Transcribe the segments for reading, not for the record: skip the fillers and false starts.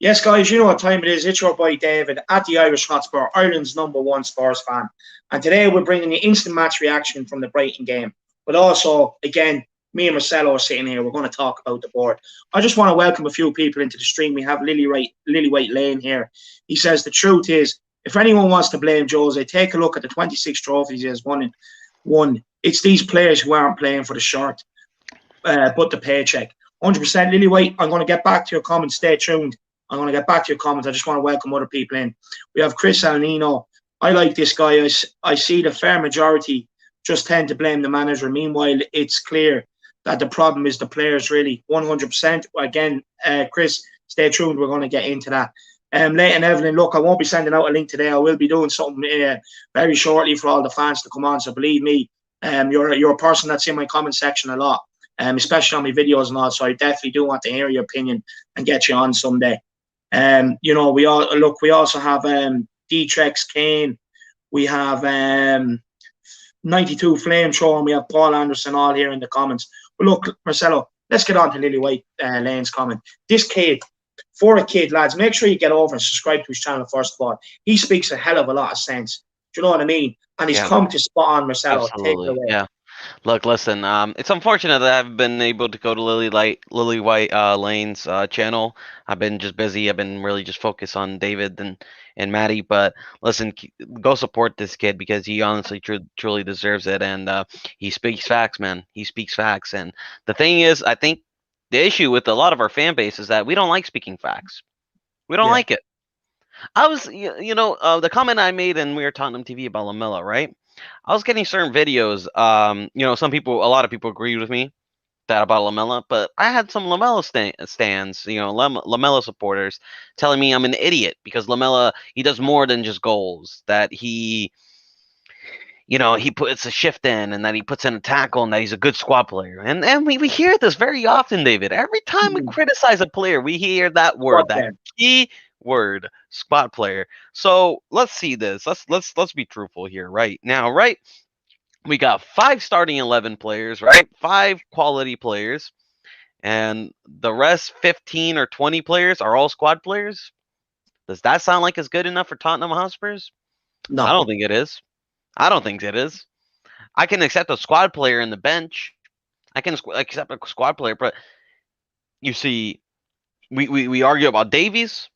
Yes, guys, you know what time it is. It's your boy David at the Irish Hotspur, Ireland's #1 Spurs fan. And today we're bringing you instant match reaction from the Brighton game. But also, again, me and Marcelo are sitting here. We're going to talk about the board. I just want to welcome a few people into the stream. We have Lily White Lane here. He says the truth is, if anyone wants to blame Jose, take a look at the 26 trophies he has won. It's these players who aren't playing for the shirt, but the paycheck. 100% Lily White, I'm going to get back to your comments. Stay tuned. I'm going to get back to your comments. I just want to welcome other people in. We have Chris Alnino. I like this guy. I see the fair majority just tend to blame the manager. Meanwhile, it's clear that the problem is the players, really. 100%. Again, Chris, stay tuned. We're going to get into that. Leighton Evelyn, look, I won't be sending out a link today. I will be doing something very shortly for all the fans to come on. So believe me, you're a person that's in my comment section a lot, especially on my videos and all. So I definitely do want to hear your opinion and get you on someday. We also have D-Trex Kane, we have 92 Flamethrower, and we have Paul Anderson all here in the comments. But look, Marcelo, let's get on to Lily White Lane's comment. This kid, for a kid, lads, make sure you get over and subscribe to his channel first of all. He speaks a hell of a lot of sense. Do you know what I mean? And he's come to spot on, Marcelo. Absolutely. Take it away. Yeah. Look, listen. It's unfortunate that I've been able to go to Lily White Lane's channel. I've been just busy. I've been really just focused on David and Maddie. But listen, go support this kid because he honestly truly deserves it. And he speaks facts, man. He speaks facts. And the thing is, I think the issue with a lot of our fan base is that we don't like speaking facts. We don't like it. I was, the comment I made in We Are Tottenham TV about Lamella, right? I was getting certain videos. A lot of people agreed with me that about Lamella, but I had some Lamella stands, Lamella supporters telling me I'm an idiot because Lamella, he does more than just goals. That he puts a shift in and that he puts in a tackle and that he's a good squad player. And we hear this very often, David. Every time we criticize a player, we hear that word, that key word, squad player. So let's see this. Let's be truthful here, right now, right? We got 5 starting 11 players, right? 5 quality players, and the rest 15 or 20 players are all squad players. Does that sound like it's good enough for Tottenham Hotspurs? No, I don't think it is. I don't think it is. I can accept a squad player in the bench. I can accept a squad player, but you see, we argue about Davies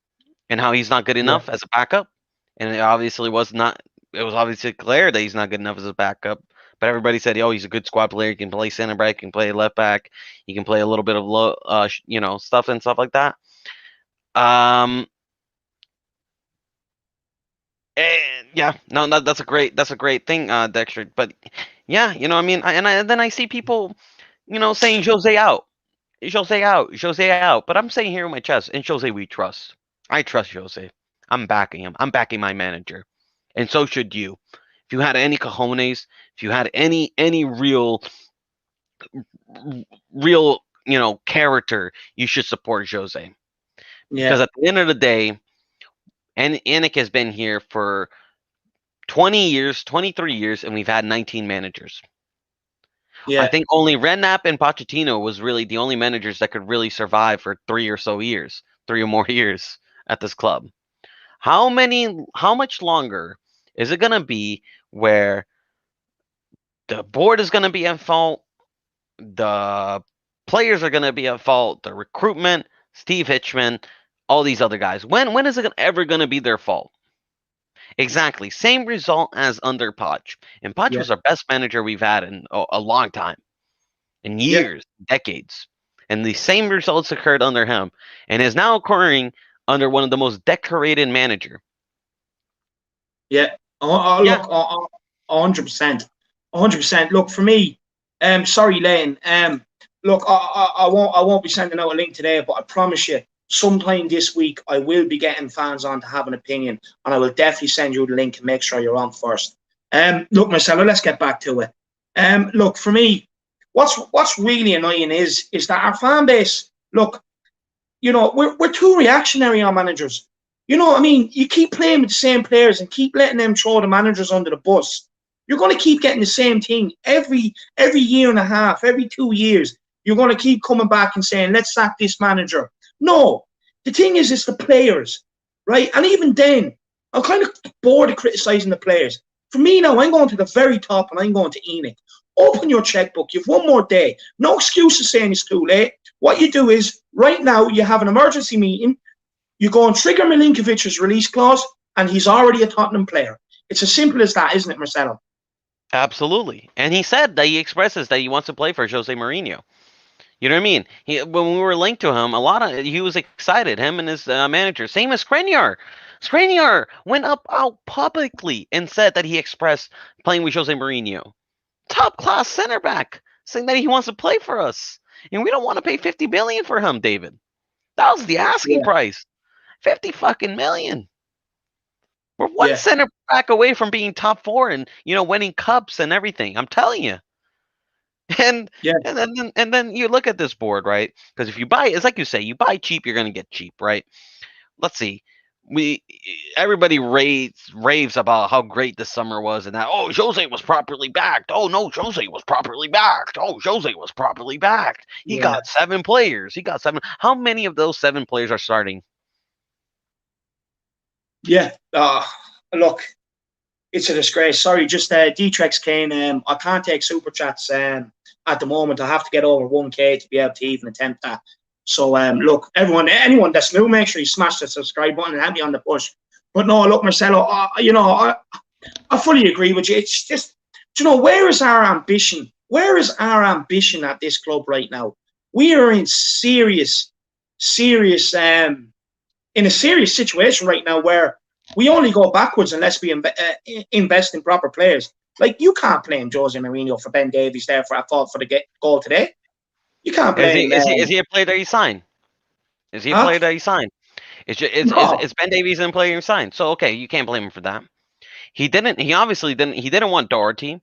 and how he's not good enough as a backup, and it was obviously clear that he's not good enough as a backup. But everybody said, "Oh, he's a good squad player. He can play center back, he can play left back, he can play a little bit of low, stuff and stuff like that." And that's a great thing, Dexter. But yeah, I mean, then I see people, saying Jose out. But I'm saying here in my chest, in Jose we trust. I trust Jose. I'm backing him. I'm backing my manager, and so should you. If you had any cojones, if you had any real, character, you should support Jose. Because at the end of the day, Enic has been here for 20 years, 23 years, and we've had 19 managers. I think only Redknapp and Pochettino was really the only managers that could really survive for 3 or more years at this club. How much longer is it going to be where the board is going to be at fault, the players are going to be at fault, the recruitment, Steve Hitchman, all these other guys? When is it ever going to be their fault? Exactly. Same result as under Poch. And Poch was our best manager we've had in a long time. In years, decades. And the same results occurred under him. And is now occurring under one of the most decorated manager. Look, 100%. 100%. Look, for me, sorry, Leighton. Look, I won't be sending out a link today, but I promise you, sometime this week, I will be getting fans on to have an opinion, and I will definitely send you the link and make sure you're on first. Look, Marcelo, let's get back to it. Look, for me, what's really annoying is that our fan base, look, we're too reactionary on managers. You know what I mean? You keep playing with the same players and keep letting them throw the managers under the bus. You're going to keep getting the same thing every year and a half, every 2 years. You're going to keep coming back and saying, let's sack this manager. No, the thing is, it's the players, right? And even then, I'm kind of bored of criticising the players. For me now, I'm going to the very top and I'm going to Enic. Open your checkbook. You've one more day. No excuses saying it's too late. What you do is, right now, you have an emergency meeting. You go and trigger Milinkovic's release clause, and he's already a Tottenham player. It's as simple as that, isn't it, Marcelo? Absolutely. And he said that he expresses that he wants to play for Jose Mourinho. You know what I mean? When we were linked to him, he was excited. Him and his manager. Same as Skriniar. Skriniar went out publicly and said that he expressed playing with Jose Mourinho. Top class center back, saying that he wants to play for us. And we don't want to pay 50 million for him, David. That was the asking price. 50 fucking million. We're one center back away from being top 4 and winning cups and everything. I'm telling you. And then you look at this board, right? Because if you buy, it's like you say, you buy cheap, you're gonna get cheap, right? Let's see. Everybody raves about how great this summer was and that Jose was properly backed. Oh no, Jose was properly backed. Oh, Jose was properly backed. He got 7 players. He got 7. How many of those 7 players are starting? Yeah. Look, it's a disgrace. Sorry, just Dtrex Kane. I can't take super chats at the moment. I have to get over 1K to be able to even attempt that. So look, anyone that's new, make sure you smash the subscribe button and help me on the push. But no, look, Marcelo, I fully agree with you. It's just, where is our ambition? Where is our ambition at this club right now? We are in serious in a serious situation right now where we only go backwards unless we invest in proper players. Like, you can't blame Jose Mourinho for Ben Davies there for a fault for the goal today. You can't blame him. Is he a player that he signed? Is he a player that he signed? It's Ben Davies and player he signed. So okay, you can't blame him for that. He obviously didn't. He didn't want Doherty.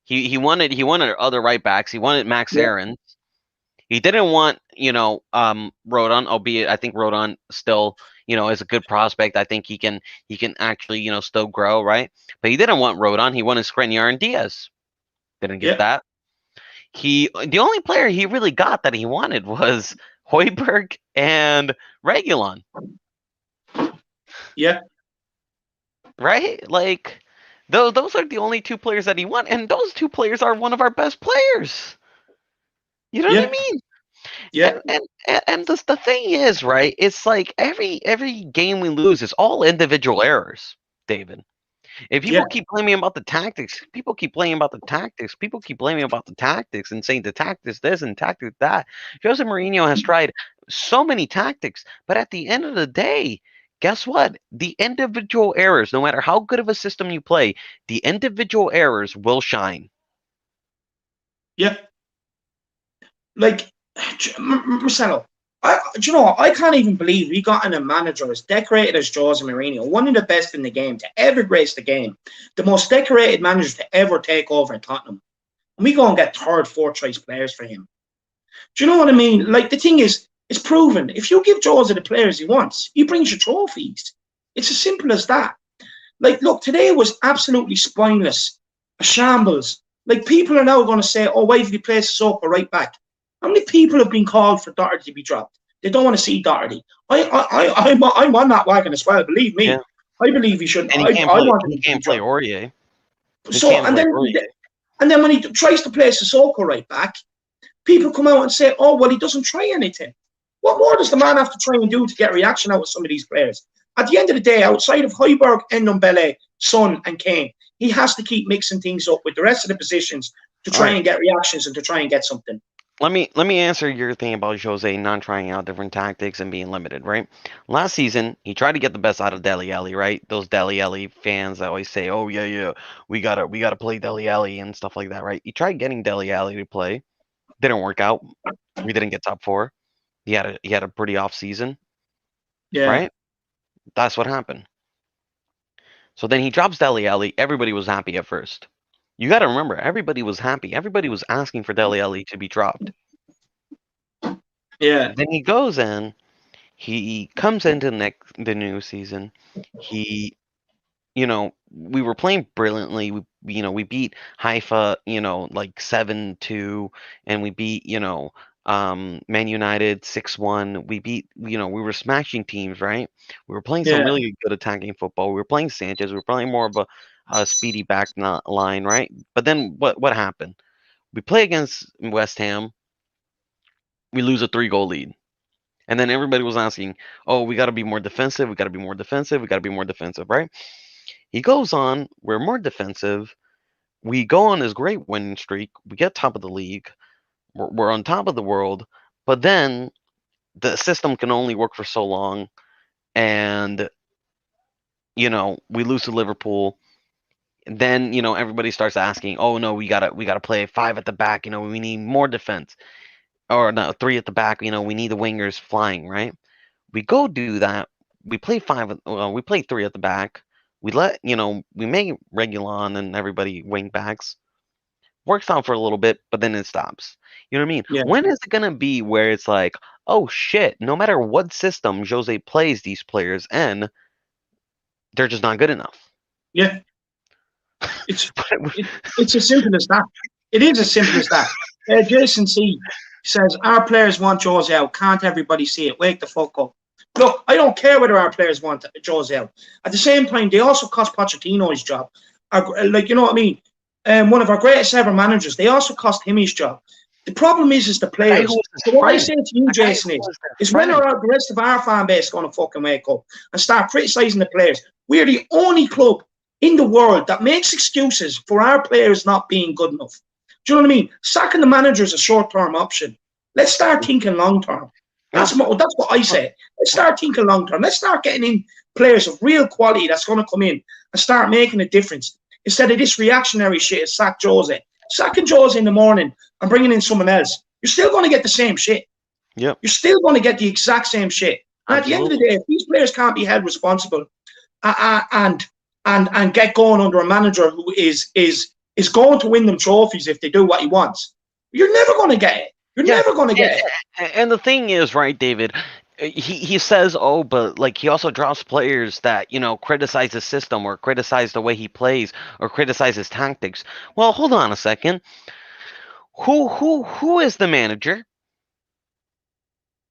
He wanted other right backs. He wanted Max Aaron. He didn't want Rodon, albeit I think Rodon still is a good prospect. I think he can actually still grow, right? But he didn't want Rodon. He wanted Skriniar and Diaz. Didn't get that. The only player he really got that he wanted was Højbjerg and Reguilon. Yeah. Right? Like those are the only 2 players that he won, and those 2 players are one of our best players. You know what I mean? Yeah. And the thing is, right? It's like every game we lose is all individual errors, David. If people keep blaming about the tactics, people keep blaming about the tactics, and saying the tactics this and tactics that. Jose Mourinho has tried so many tactics, but at the end of the day, guess what? The individual errors, no matter how good of a system you play, the individual errors will shine. Yeah. Like, Marcelo, I can't even believe we got in a manager as decorated as Jose Mourinho, one of the best in the game to ever grace the game, the most decorated manager to ever take over at Tottenham. And we go and get 3rd, 4th choice players for him. Do you know what I mean? Like, the thing is, it's proven. If you give Jose the players he wants, he brings you trophies. It's as simple as that. Like, look, today was absolutely spineless, a shambles. Like, people are now going to say, why did he play Sissoko right back? How many people have been called for Doherty to be dropped? They don't want to see Doherty. I'm on that wagon as well. Believe me, I believe he should. And he can't play Aurier. And then when he tries to play Sissoko right back, people come out and say, he doesn't try anything. What more does the man have to try and do to get reaction out of some of these players? At the end of the day, outside of Højbjerg, Ndombele, Son, and Kane, he has to keep mixing things up with the rest of the positions to try and get reactions and to try and get something. Let me answer your thing about Jose not trying out different tactics and being limited, right? Last season, he tried to get the best out of Dele Alli, right? Those Dele Alli fans that always say, we gotta play Dele Alli and stuff like that, right? He tried getting Dele Alli to play, didn't work out. We didn't get top 4. He had a pretty off season, right? That's what happened. So then he drops Dele Alli. Everybody was happy at first. You got to remember, everybody was happy. Everybody was asking for Dele Alli to be dropped. Yeah. Then he goes in. He comes into the new season. We were playing brilliantly. We beat Haifa, like 7-2, and we beat, Man United 6-1. We beat, we were smashing teams, right? We were playing some Yeah. really good attacking football. We were playing Sanchez. We were playing more of a speedy back line, right? But then what happened? We play against West Ham. We lose a 3-goal lead. And then everybody was asking, oh, we got to be more defensive. We got to be more defensive. We got to be more defensive, right? He goes on, we're more defensive. We go on this great winning streak. We get top of the league. We're on top of the world. But then the system can only work for so long. And, we lose to Liverpool. Then, everybody starts asking, oh, no, we gotta play 5 at the back. We need more defense. Or no, 3 at the back. We need the wingers flying, right? We go do that. We play 5. Well, we play 3 at the back. We make Regulon and everybody wing backs. Works out for a little bit, but then it stops. You know what I mean? Yeah. When is it gonna be where it's like, oh shit, no matter what system Jose plays these players in, they're just not good enough. Yeah. It's it's as simple as that. It is as simple as that. Jason C says our players want Jose out. Can't everybody see it? Wake the fuck up. Look, I don't care whether our players want Jose out. At the same time, they also cost Pochettino his job. Like, you know what I mean? One of our greatest ever managers. They also cost him his job. The problem is the players. So what I say to you, Jason, is when are the rest of our fan base going to fucking wake up and start criticising the players? We're the only club in the world that makes excuses for our players not being good enough. Do you know what I mean? Sacking the manager is a short-term option. Let's start thinking long-term. That's what I say. Let's start thinking long-term. Let's start getting in players of real quality that's going to come in and start making a difference. Instead of this reactionary shit, sack Jose. Sacking Jose in the morning and bringing in someone else, you're still going to get the same shit. Yep. You're still going to get the exact same shit. And at the end of the day, if these players can't be held responsible and get going under a manager who is going to win them trophies if they do what he wants, you're never going to get it. You're never going to get it. And the thing is, right, David, he says, oh, but like he also drops players that, criticize the system or criticize the way he plays or criticize his tactics. Well, hold on a second. Who is the manager?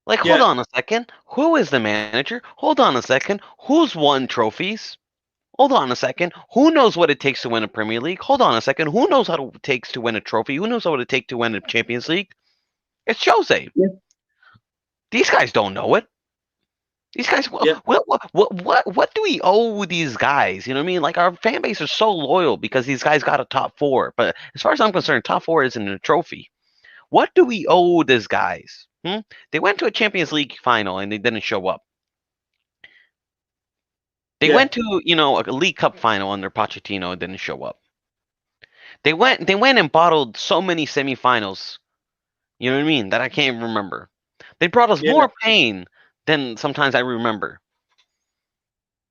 Like, hold on a second. Who is the manager? Hold on a second. Who's won trophies? Hold on a second. Who knows what it takes to win a Premier League? Hold on a second. Who knows what it takes to win a trophy? Who knows what it takes to win a Champions League? It's Jose. Yeah. These guys don't know it. These guys, what do we owe these guys? You know what I mean? Like, our fan base is so loyal because these guys got a top 4. But as far as I'm concerned, top 4 isn't a trophy. What do we owe these guys? They went to a Champions League final and they didn't show up. They went to, a League Cup final under Pochettino and didn't show up. They went and bottled so many semifinals, you know what I mean, that I can't even remember. They brought us more pain than sometimes I remember.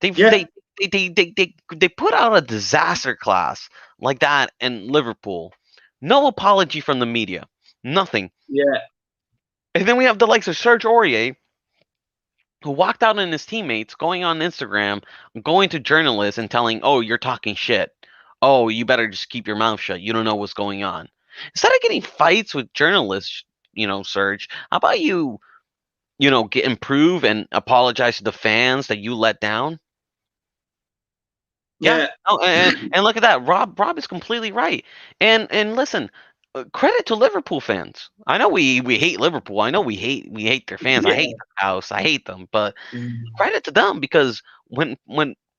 They put out a disaster class like that in Liverpool. No apology from the media. Nothing. Yeah. And then we have the likes of Serge Aurier, who walked out on his teammates, going on Instagram, going to journalists and telling, oh, you're talking shit. Oh, you better just keep your mouth shut. You don't know what's going on. Instead of getting fights with journalists, Serge, how about you, improve and apologize to the fans that you let down? Yeah. Oh, and look at that. Rob is completely right. And listen, credit to Liverpool fans. I know we hate Liverpool. I know we hate their fans. I hate the house. I hate them. But credit to them, because when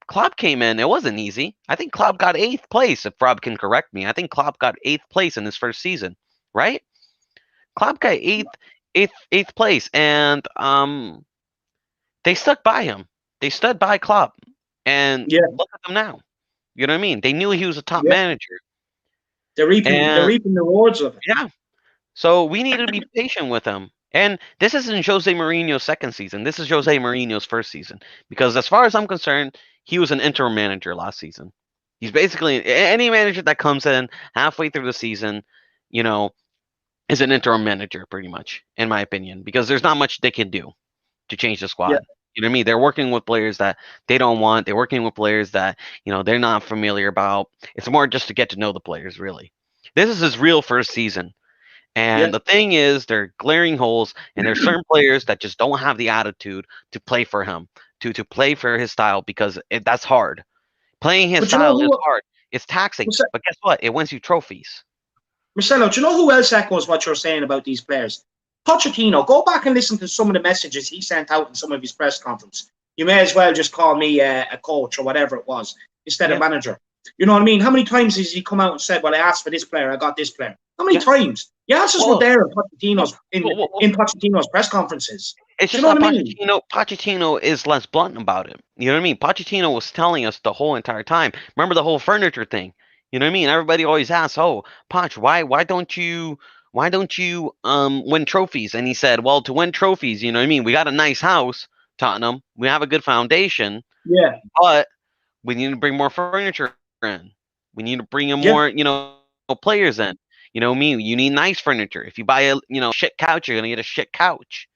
Klopp came in, it wasn't easy. I think Klopp got 8th place, if Rob can correct me. I think Klopp got 8th place in his first season, right? Klopp got 8th place, and they stuck by him. They stood by Klopp, and look at them now. You know what I mean? They knew he was a top manager. They're reaping the rewards of it. Yeah. So we need to be patient with him. And this isn't Jose Mourinho's second season. This is Jose Mourinho's first season. Because as far as I'm concerned, he was an interim manager last season. He's basically any manager that comes in halfway through the season, is an interim manager pretty much, in my opinion. Because there's not much they can do to change the squad. Yeah. You know what I mean? They're working with players that they don't want. They're working with players that, they're not familiar about. It's more just to get to know the players, really. This is his real first season. And the thing is, there are glaring holes, and there's certain players that just don't have the attitude to play for him, to play for his style, because that's hard. Playing his But you know style is who, hard. It's taxing. But guess what? It wins you trophies. Marcelo, do you know who else echoes what you're saying about these players? Pochettino. Go back and listen to some of the messages he sent out in some of his press conferences. You may as well just call me a coach or whatever it was instead of manager. You know what I mean? How many times has he come out and said, well, I asked for this player, I got this player? How many times? The answers were there in Pochettino's press conferences. It's just that Pochettino is less blunt about it. You know what I mean? Pochettino was telling us the whole entire time. Remember the whole furniture thing? You know what I mean? Everybody always asks, "Oh, Poch, why don't you win trophies?" And he said, "Well, to win trophies, you know what I mean? We got a nice house, Tottenham. We have a good foundation. Yeah. But we need to bring more furniture in. We need to bring in more, players in. You know me. You need nice furniture. If you buy a, shit couch, you're gonna get a shit couch.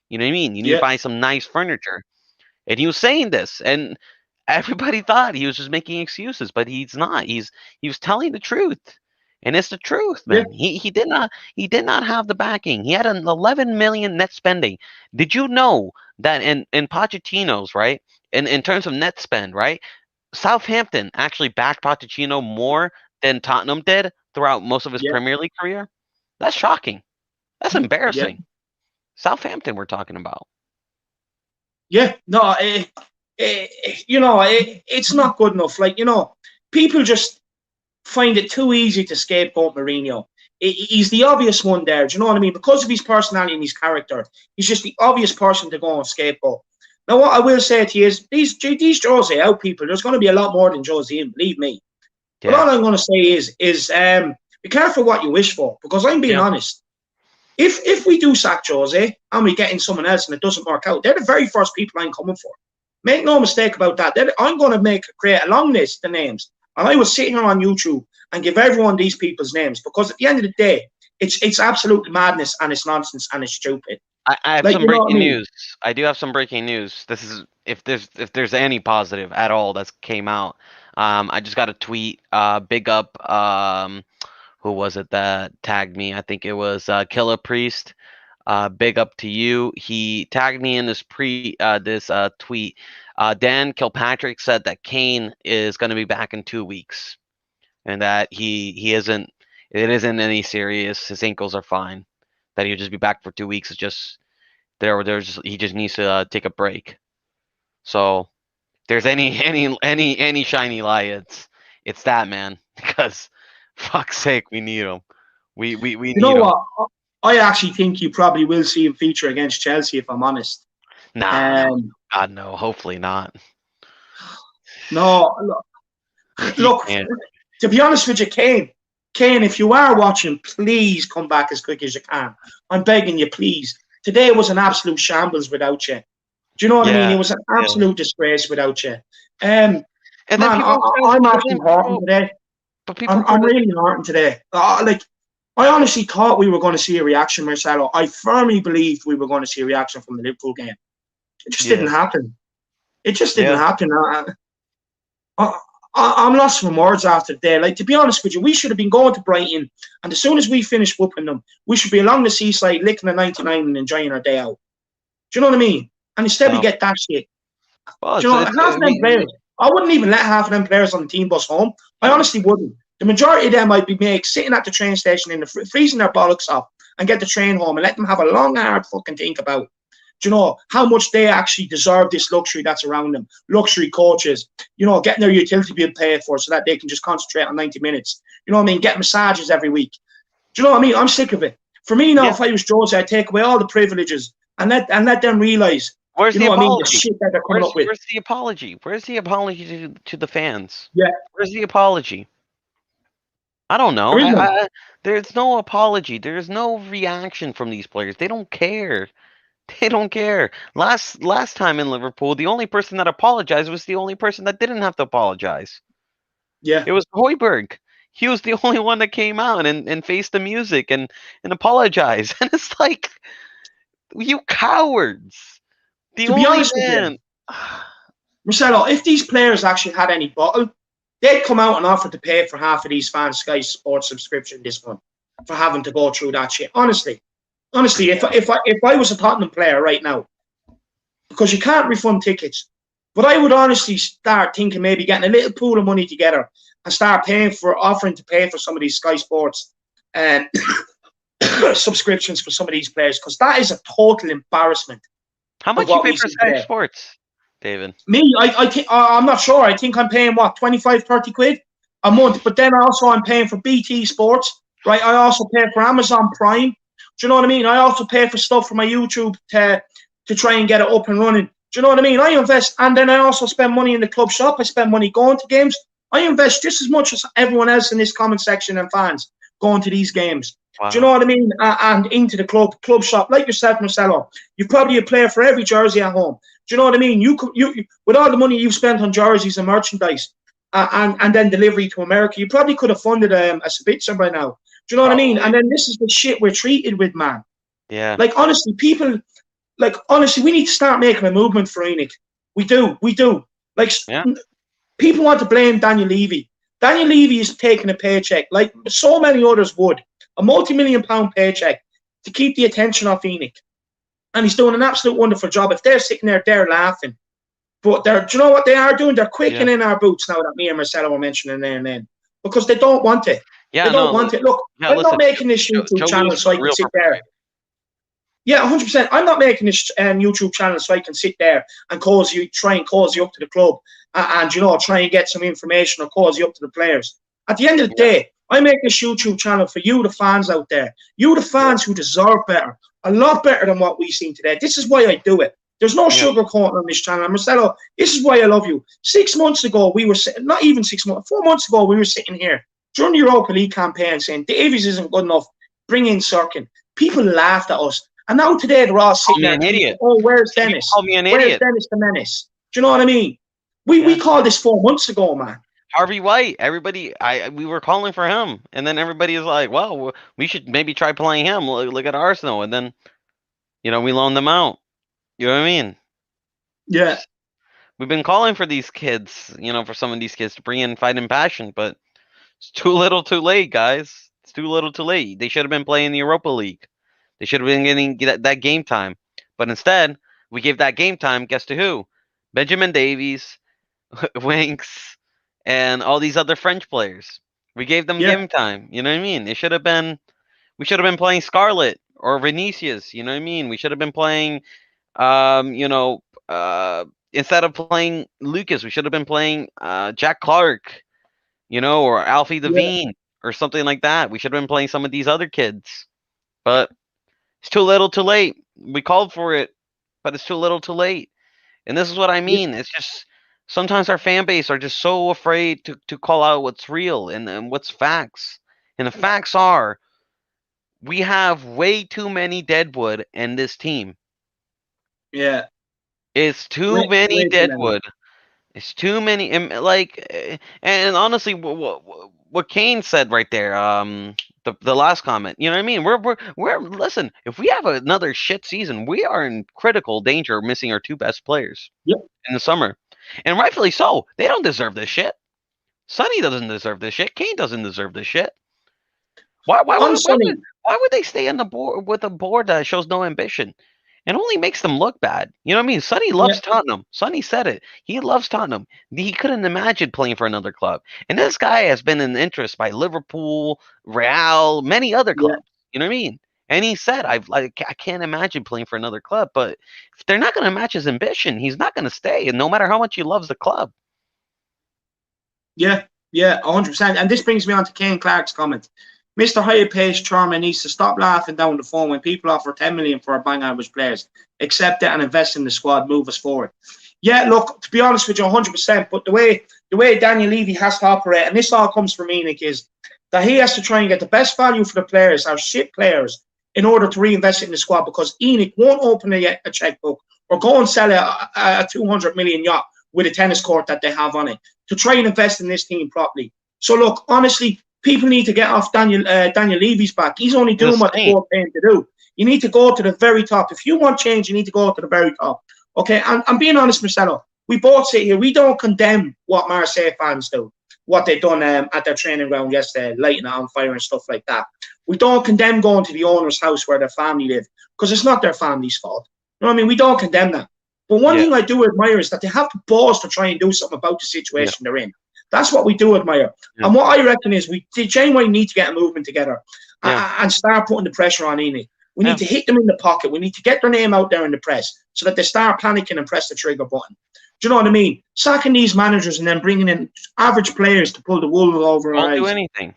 You know what I mean? You need to buy some nice furniture." And he was saying this, and everybody thought he was just making excuses, but he's not. He was telling the truth, and it's the truth, man. Yeah. He did not have the backing. He had an 11 million net spending. Did you know that in Pochettino's, right? In terms of net spend, right? Southampton actually backed Pochettino more than Tottenham did throughout most of his Premier League career. That's shocking. That's embarrassing. Yeah. Southampton we're talking about. Yeah, no, it's not good enough. Like, people just find it too easy to scapegoat Mourinho. He's the obvious one there. Do you know what I mean? Because of his personality and his character, he's just the obvious person to go and scapegoat. Now, what I will say to you is, these Jose out people, there's going to be a lot more than Jose in, believe me. Yeah. But all I'm going to say is be careful what you wish for, because I'm being honest. If we do sack Jose and we get in someone else and it doesn't work out, they're the very first people I'm coming for. Make no mistake about that. I'm going to create a long list of names, and I will sit here on YouTube and give everyone these people's names, because at the end of the day, it's absolute madness and it's nonsense and it's stupid. I have some breaking news. I do have some breaking news. This is if there's any positive at all that's came out. I just got a tweet. Big up. Who was it that tagged me? I think it was Killer Priest. Big up to you. He tagged me in this tweet. Dan Kilpatrick said that Kane is going to be back in 2 weeks, and that he isn't. It isn't any serious. His ankles are fine. That he'll just be back for 2 weeks. It's just he just needs to take a break. So if there's any shiny light, it's that, man, because fuck's sake, we need him. We need him. You know what? I actually think you probably will see him feature against Chelsea, if I'm honest. Nah, God no. Hopefully not. No, look. To be honest with you, Kane, if you are watching, please come back as quick as you can. I'm begging you, please. Today was an absolute shambles without you. Do you know what I mean? It was an absolute disgrace without you. I'm actually hurting today. I'm really hurting today. I honestly thought we were going to see a reaction, Marcelo. I firmly believed we were going to see a reaction from the Liverpool game. It just didn't happen. It just didn't happen. I'm lost for words after the day. Like, to be honest with you, we should have been going to Brighton, and as soon as we finish whooping them, we should be along the seaside, licking a 99 and enjoying our day out. Do you know what I mean? And instead we get that shit. Well, do you know, half of them players, I wouldn't even let half of them players on the team bus home. I honestly wouldn't. The majority of them I'd be sitting at the train station in the freezing their bollocks off and get the train home and let them have a long, hard fucking think about, do you know, how much they actually deserve this luxury that's around them. Luxury coaches, you know, getting their utility bill paid for so that they can just concentrate on 90 minutes. You know what I mean? Get massages every week. Do you know what I mean? I'm sick of it. For me now, if I was Jose, I'd take away all the privileges and let them realise. Where's the apology? The shit that they're coming up with. Where's the apology? Where's the apology to the fans? Yeah. Where's the apology? I don't know. There's no apology. There's no reaction from these players. They don't care. They don't care. Last time in Liverpool, the only person that apologized was the only person that didn't have to apologize. Yeah. It was Højbjerg. He was the only one that came out and faced the music and apologized. And it's like, you cowards. To be honest with you, Marcelo, if these players actually had any bottle, they'd come out and offer to pay for half of these fans' Sky Sports subscription this month. for having to go through that shit. Honestly, if I was a Tottenham player right now, because you can't refund tickets, but I would honestly start thinking maybe getting a little pool of money together and start offering to pay for some of these Sky Sports subscriptions for some of these players, because that is a total embarrassment. How much you pay for Sky Sports, David? Me, I think I'm not sure. I think I'm paying what, 25, 30 quid a month. But then also I'm paying for BT Sports, right? I also pay for Amazon Prime. Do you know what I mean? I also pay for stuff for my YouTube to try and get it up and running. Do you know what I mean? I invest, and then I also spend money in the club shop. I spend money going to games. I invest just as much as everyone else in this comment section and fans going to these games. Wow. Do you know what I mean? And into the club shop, like yourself, Marcelo. You're probably a player for every jersey at home. Do you know what I mean? You with all the money you've spent on jerseys and merchandise, and then delivery to America, you probably could have funded a Spitzer by now. Do you know what I mean? And then this is the shit we're treated with, man. Yeah. Like honestly, we need to start making a movement for Enic. We do. Like, people want to blame Daniel Levy. Daniel Levy is taking a paycheck, like so many others would, a multi-million-pound paycheck to keep the attention off Enic. And he's doing an absolute wonderful job. If they're sitting there, they're laughing. But do you know what they are doing? They're quickening our boots now that me and Marcelo were mentioning there and then. Because they don't want it. Yeah, they don't want it. Look, I'm not making this YouTube channel so I can sit there. Yeah, 100%. I'm not making this YouTube channel so I can sit there and try and cause you up to the club and try and get some information or cause you up to the players. At the end of the day, I make this YouTube channel for you, the fans out there. You, the fans who deserve better. A lot better than what we've seen today. This is why I do it. There's no sugarcoating on this channel. And Marcelo, this is why I love you. 6 months ago, we were sitting, not even 6 months, 4 months ago, we were sitting here during the Europa League campaign saying Davies isn't good enough. Bring in Sirkin. People laughed at us. And now today they're all sitting there thinking, oh, where's Dennis? Where's Dennis the Menace? Do you know what I mean? We called this 4 months ago, man. Harvey White, everybody, we were calling for him. And then everybody is like, well, we should maybe try playing him. Look at Arsenal. And then, we loaned them out. You know what I mean? Yeah. We've been calling for these kids, for some of these kids to bring in fight and passion. But it's too little too late, guys. It's too little too late. They should have been playing the Europa League. They should have been getting that game time. But instead, we gave that game time, guess to who? Benjamin Davies, Winks, and all these other French players. We gave them game time. You know what I mean? We should have been playing Scarlett or Vinicius. You know what I mean? We should have been playing, instead of playing Lucas, we should have been playing Jack Clark, or Alfie Devine or something like that. We should have been playing some of these other kids. But it's too little too late. We called for it, but it's too little too late. And this is what I mean. It's just sometimes our fan base are just so afraid to call out what's real and what's facts. And the facts are we have way too many deadwood in this team. Yeah. It's too many deadwood. It's too many. And honestly, what Kane said right there, the last comment, you know what I mean? We're listen, if we have another shit season, we are in critical danger of missing our two best players in the summer. And rightfully so. They don't deserve this shit. Sonny doesn't deserve this shit. Kane doesn't deserve this shit. Why would they stay on the board with a board that shows no ambition? It only makes them look bad. You know what I mean? Sonny loves Tottenham. Sonny said it. He loves Tottenham. He couldn't imagine playing for another club. And this guy has been in interest by Liverpool, Real, many other clubs. You know what I mean? And he said, I can't imagine playing for another club. But if they're not going to match his ambition, he's not going to stay. And no matter how much he loves the club. Yeah, 100%. And this brings me on to Kane Clark's comment. Mr. High-paced chairman needs to stop laughing down the phone when people offer 10 million for our bang average players. Accept it and invest in the squad. Move us forward. Yeah, look, to be honest with you, 100%. But the way Daniel Levy has to operate, and this all comes from Enic, is that he has to try and get the best value for the players, our shit players, in order to reinvest it in the squad, because Enic won't open a checkbook or go and sell a 200 million yacht with a tennis court that they have on it to try and invest in this team properly. So look, honestly, people need to get off Daniel Levy's back. He's only doing what the board paid him to do. You need to go to the very top. If you want change, you need to go to the very top. Okay, and I'm being honest, Marcelo. We both sit here. We don't condemn what Marseille fans do, what they done at their training ground yesterday, lighting it on fire and stuff like that. We don't condemn going to the owner's house where their family live, because it's not their family's fault. You know what I mean? We don't condemn that. But one thing I do admire is that they have the balls to try and do something about the situation they're in. That's what we do admire. And what I reckon is we genuinely need to get a movement together and start putting the pressure on Enic. We need to hit them in the pocket. We need to get their name out there in the press so that they start panicking and press the trigger button. Do you know what I mean? Sacking these managers and then bringing in average players to pull the wool over our eyes. Won't do anything.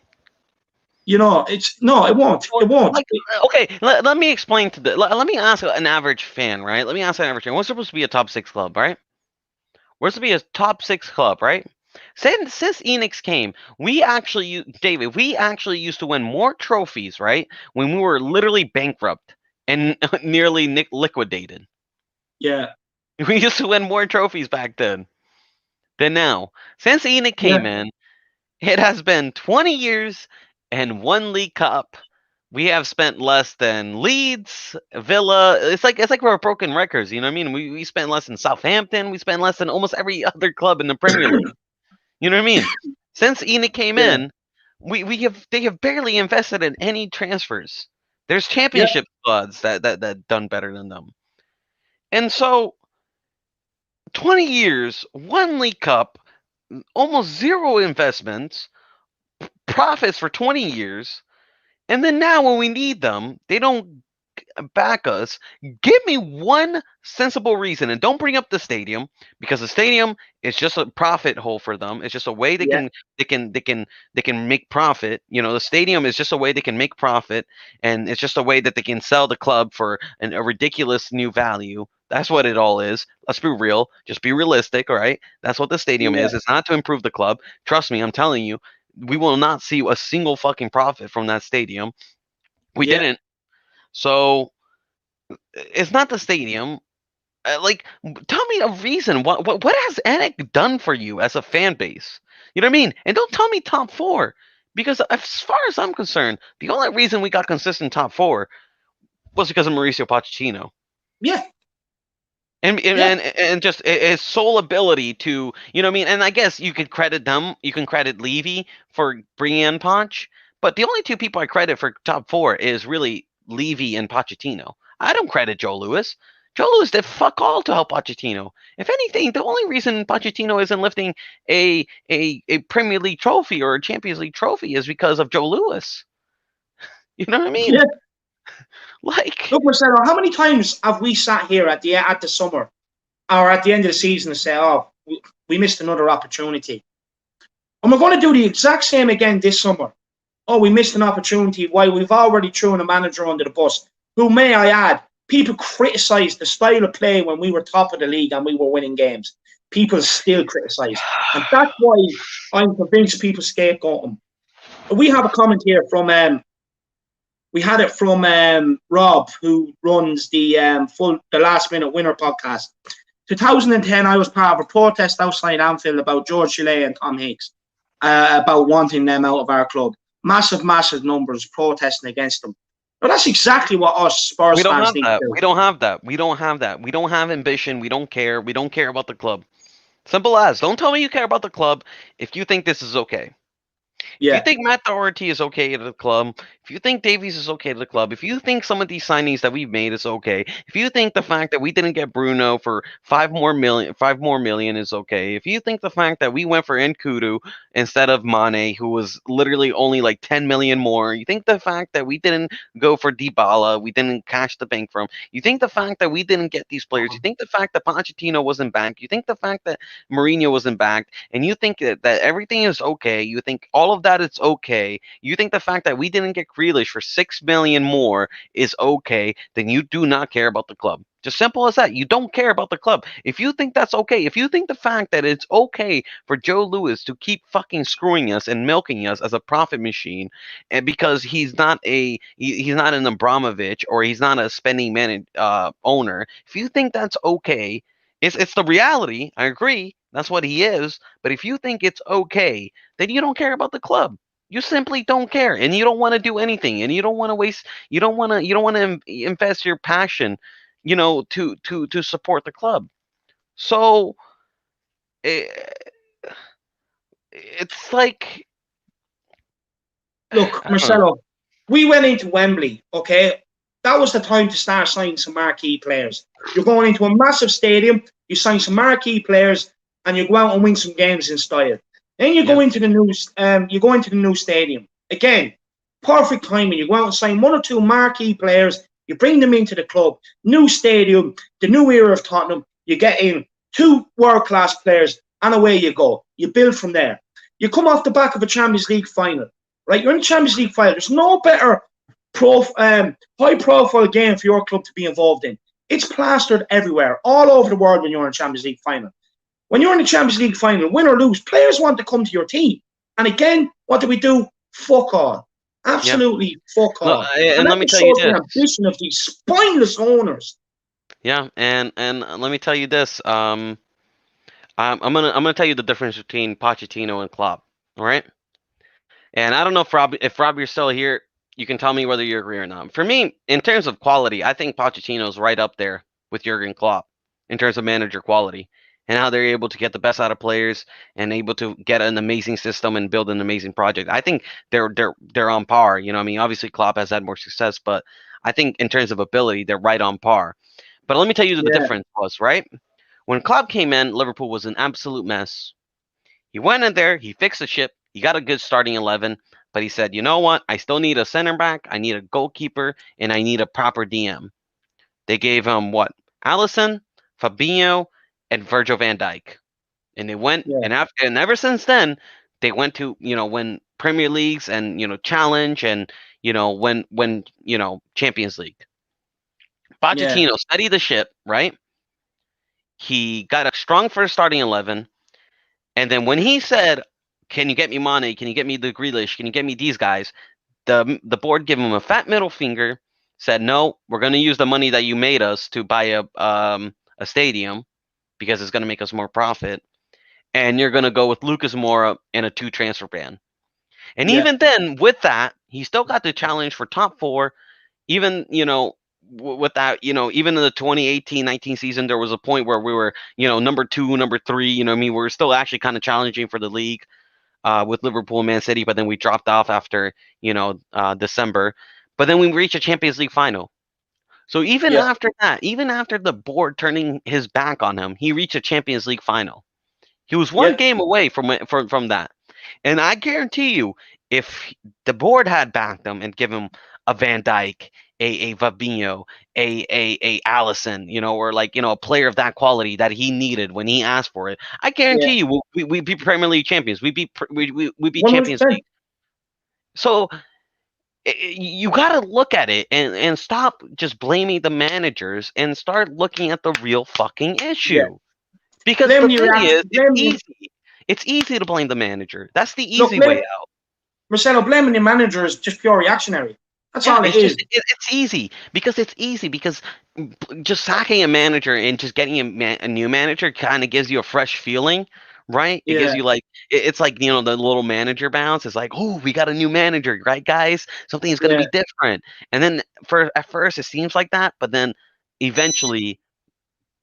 You know, it won't. It won't. Like, okay, let me explain to let me ask an average fan, right? Let me ask an average fan. We're supposed to be a top 6 club, right? We're supposed to be a top 6 club, right? Since Enic came, we actually used to win more trophies, right? When we were literally bankrupt and nearly liquidated. Yeah. We used to win more trophies back then than now. Since Enic came in, it has been 20 years and 1 League Cup. We have spent less than Leeds, Villa. It's like we're broken records. You know what I mean? We spent less than Southampton. We spent less than almost every other club in the Premier League. You know what I mean? Since Enic came in, they have barely invested in any transfers. There's championship squads that done better than them. And so 20 years, 1 League Cup, almost zero investments, profits for 20 years, and then now when we need them, they don't back us. Give me one sensible reason, and don't bring up the stadium, because the stadium is just a profit hole for them. It's just a way they can make profit. You know, the stadium is just a way they can make profit, and it's just a way that they can sell the club for a ridiculous new value. That's what it all is. Let's be real. Just be realistic, all right? That's what the stadium is. It's not to improve the club. Trust me, I'm telling you, we will not see a single fucking profit from that stadium. We didn't. So it's not the stadium. Tell me a reason. What has Enic done for you as a fan base? You know what I mean? And don't tell me top 4, because as far as I'm concerned, the only reason we got consistent top 4 was because of Mauricio Pochettino. Yeah. And just his sole ability to, you know what I mean? And I guess you could credit them. You can credit Levy for bringing in Poch. But the only 2 people I credit for top 4 is really Levy and Pochettino. I don't credit Joe Louis. Joe Louis did fuck all to help Pochettino. If anything, the only reason Pochettino isn't lifting a Premier League trophy or a Champions League trophy is because of Joe Louis. You know what I mean? Yeah. Look, Marcelo, how many times have we sat here at the summer or at the end of the season and say, "Oh, we missed another opportunity," and we're going to do the exact same again this summer? Oh, we missed an opportunity. Why? We've already thrown a manager under the bus, who, may I add, people criticised the style of play when we were top of the league and we were winning games. People still criticise, and that's why I'm convinced people scapegoat him. We have a comment here from we had it from Rob, who runs the Last Minute Winner podcast. 2010, I was part of a protest outside Anfield about George Gillet and Tom Hicks, about wanting them out of our club. Massive numbers protesting against them. But that's exactly what us Spurs fans need to do. We don't have that. We don't have ambition. We don't care. We don't care about the club. Simple as. Don't tell me you care about the club if you think this is okay. If you think Matt Doherty is okay at the club, if you think Davies is okay at the club, if you think some of these signings that we've made is okay, if you think the fact that we didn't get Bruno for 5 more million is okay, if you think the fact that we went for Nkudu instead of Mane, who was literally only like 10 million more, you think the fact that we didn't go for Dybala, we didn't cash the bank from, you think the fact that we didn't get these players, you think the fact that Pochettino wasn't back, you think the fact that Mourinho wasn't back, and you think that everything is okay, you think all of that is okay, you think the fact that we didn't get Grealish for 6 million more is okay, then you do not care about the club. Just simple as that. You don't care about the club. If you think that's okay, if you think the fact that it's okay for Joe Louis to keep fucking screwing us and milking us as a profit machine, and because he's not an Abramovich or he's not a spending owner, if you think that's okay, it's the reality. I agree. That's what he is. But if you think it's okay, then you don't care about the club. You simply don't care, and you don't want to do anything, and you don't want to waste. You don't want to invest your passion, to support the club. So it's like, look, Marcelo, we went into Wembley, okay? That was the time to start signing some marquee players. You're going into a massive stadium, you sign some marquee players, and you go out and win some games in style. Then you go into the new stadium. Again, perfect timing. You go out and sign one or two marquee players, you bring them into the club, new stadium, the new era of Tottenham, you get in two world-class players, and away you go. You build from there. You come off the back of a Champions League final, right? You're in the Champions League final. There's no better high-profile game for your club to be involved in. It's plastered everywhere, all over the world when you're in a Champions League final. When you're in the Champions League final, win or lose, players want to come to your team. And again, what do? Fuck all. Absolutely fuck all. And let me tell you this. The ambition of these spineless owners. Yeah, and let me tell you this. I'm gonna tell you the difference between Pochettino and Klopp. All right. And I don't know if Rob, you're still here. You can tell me whether you agree or not. For me, in terms of quality, I think Pochettino's right up there with Jurgen Klopp in terms of manager quality and how they're able to get the best out of players and able to get an amazing system and build an amazing project. I think they're on par. You know, I mean, obviously Klopp has had more success, but I think in terms of ability, they're right on par. But let me tell you the difference was, right? When Klopp came in, Liverpool was an absolute mess. He went in there, he fixed the ship, he got a good starting 11, but he said, you know what? I still need a center back, I need a goalkeeper, and I need a proper DM. They gave him what? Alisson, Fabinho, and Virgil van Dijk. And they went, and ever since then, they went to, win Premier Leagues and, challenge and, win, Champions League. Pochettino studied the ship, right? He got a strong first starting 11. And then when he said, can you get me Mane? Can you get me the Grealish? Can you get me these guys? The board gave him a fat middle finger, said, no, we're going to use the money that you made us to buy a stadium because it's going to make us more profit. And you're going to go with Lucas Moura and a 2 transfer ban. And even then, with that, he still got the challenge for top 4. Even, with that, even in the 2018-19 season, there was a point where we were, number 2, number 3, we were still actually kind of challenging for the league with Liverpool and Man City, but then we dropped off after, December. But then we reached a Champions League final. So even after that, even after the board turning his back on him, he reached a Champions League final. He was one game away from that. And I guarantee you, if the board had backed him and given him a Van Dijk, a Fabinho, a Alisson, or a player of that quality that he needed when he asked for it, I guarantee you we'd be Premier League champions. We'd be Champions League. So you got to look at it and stop just blaming the managers and start looking at the real fucking issue. Because the thing is, it's easy to blame the manager. That's the easy way out. Marcelo, blaming the manager is just pure reactionary. That's all it is. It's easy because just sacking a manager and just getting a new manager kind of gives you a fresh feeling, right? It gives you it's like, the little manager bounce. It's like, oh, we got a new manager, right, guys? Something is going to be different. And then at first it seems like that, but then eventually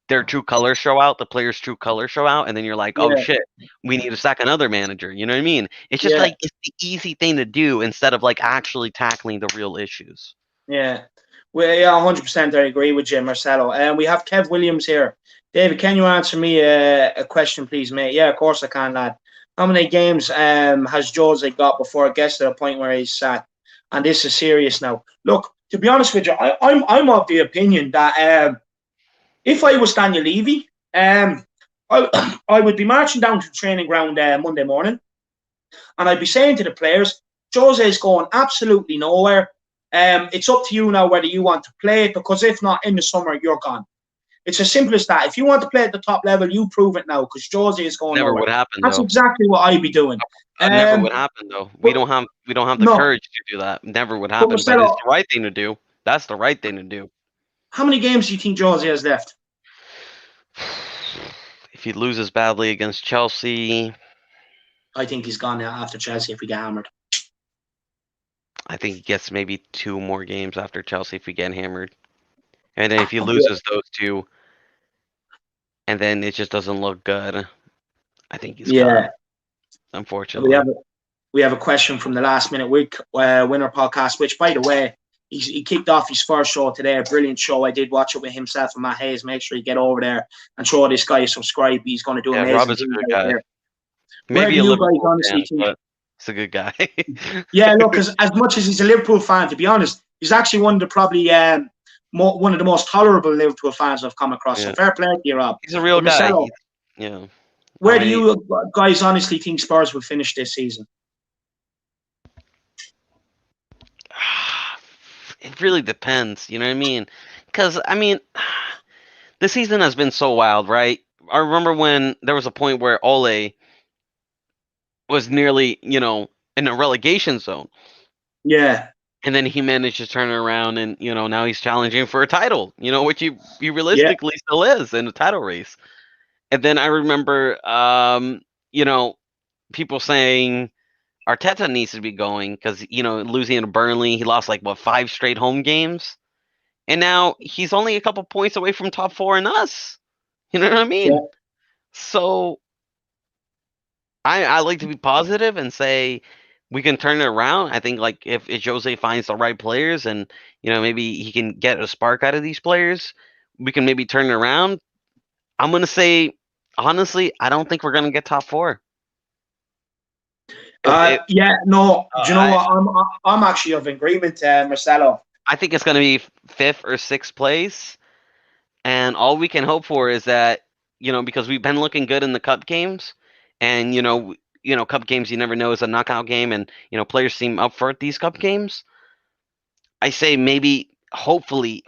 their true colors show out, the players' true colors show out, and then you're like, oh shit, we need to sack another manager. You know what I mean? It's just like, it's the easy thing to do instead of actually tackling the real issues. Yeah. Well, 100% I agree with you, Marcelo. And we have Kev Williams here. David, can you answer me a question, please, mate? Yeah, of course I can, lad. How many games has Jose got before it gets to the point where he's sat? And this is serious now. Look, to be honest with you, I'm of the opinion that if I was Daniel Levy, I would be marching down to the training ground Monday morning, and I'd be saying to the players, Jose is going absolutely nowhere. It's up to you now whether you want to play it, because if not, in the summer, you're gone. It's as simple as that. If you want to play at the top level, you prove it now, because Jose is going nowhere. Never would happen. That's exactly what I'd be doing. Never would happen, though. We don't have the courage to do that. Never would happen. But it's the right thing to do. That's the right thing to do. How many games do you think Jose has left? If he loses badly against Chelsea, I think he's gone now after Chelsea if we get hammered. I think he gets maybe 2 more games after Chelsea if we get hammered. And then if he loses those 2, and then it just doesn't look good, I think he's gone, unfortunately. we have a question from the Last Minute Winner podcast, which, by the way, he kicked off his first show today. A brilliant show. I did watch it with himself and Matt Hayes. Make sure you get over there and show this guy a subscribe. He's going to do amazing. Rob is a good guy. There. Maybe a Liverpool fan, but he's a good guy. Yeah, look, as much as he's a Liverpool fan, to be honest, he's actually one of the probably one of the most tolerable Liverpool fans I've come across. So fair play to you, Rob. He's a real guy. Yeah. Where do you guys honestly think Spurs will finish this season? It really depends, you know what I mean? Because, I mean, the season has been so wild, right? I remember when there was a point where Ole was nearly, in a relegation zone. Yeah. And then he managed to turn it around and, now he's challenging for a title, which he realistically still is in a title race. And then I remember, people saying Arteta needs to be going because, losing to Burnley, he lost 5 straight home games. And now he's only a couple points away from top 4 in us. You know what I mean? Yeah. So I like to be positive and say we can turn it around. I think if Jose finds the right players and, maybe he can get a spark out of these players, we can maybe turn it around. I'm going to say, honestly, I don't think we're going to get top 4. Do you know what? I'm actually of agreement, Marcelo. I think it's going to be 5th or 6th place, and all we can hope for is that because we've been looking good in the cup games, and cup games you never know is a knockout game, and players seem up for these cup games. I say maybe, hopefully,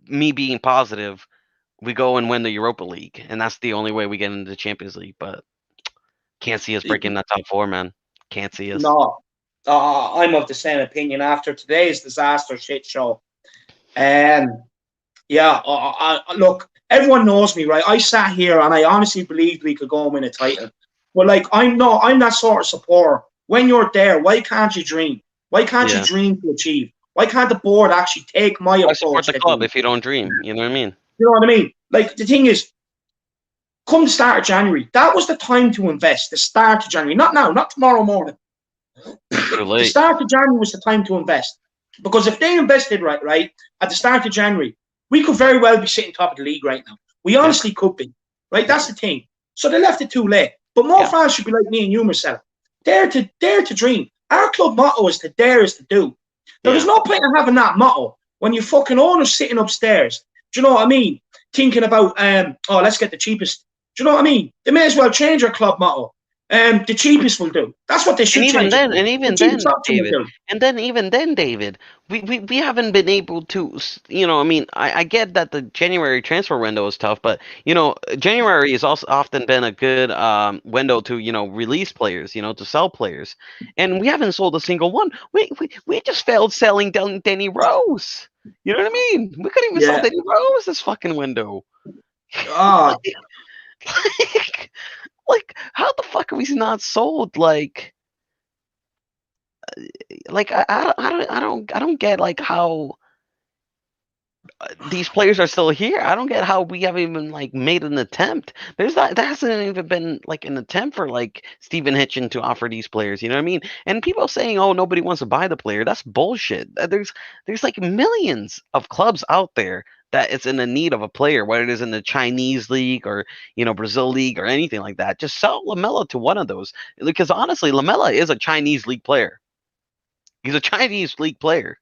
me being positive, we go and win the Europa League, and that's the only way we get into the Champions League, but. Can't see us breaking that top 4, man. Can't see us. No, I'm of the same opinion after today's disaster shit show. Look, everyone knows me, right? I sat here and I honestly believed we could go and win a title. But I'm that sort of supporter. When you're there, why can't you dream? Why can't you dream to achieve? Why can't the board actually take my approach? Support the club if you don't dream. You know what I mean? You know what I mean? The thing is, come the start of January, that was the time to invest. The start of January, not now, not tomorrow morning. The start of January was the time to invest. Because if they invested right at the start of January, we could very well be sitting top of the league right now. We honestly could be. Right? That's the thing. So they left it too late. But more fans should be like me and you, Marcel. Dare to dream. Our club motto is to dare is to do. Now, there's no point in having that motto when you fucking owners sitting upstairs. Do you know what I mean? Thinking about, let's get the cheapest. Do you know what I mean? They may as well change our club motto. The cheapest will do. That's what they should change. Even then, David, we haven't been able to, I get that the January transfer window is tough, but, January has also often been a good window to, release players, to sell players. And we haven't sold a single one. We just failed selling Danny Rose. You know what I mean? We couldn't even sell Danny Rose this fucking window. How the fuck are we not sold? I don't get how these players are still here. I don't get how we haven't even made an attempt. There hasn't even been an attempt for Stephen Hitchen to offer these players. You know what I mean? And people saying, "Oh, nobody wants to buy the player." That's bullshit. There's millions of clubs out there that it's in the need of a player, whether it is in the Chinese league or, Brazil league or anything like that. Just sell Lamela to one of those. Because honestly, Lamela is a Chinese league player. He's a Chinese league player.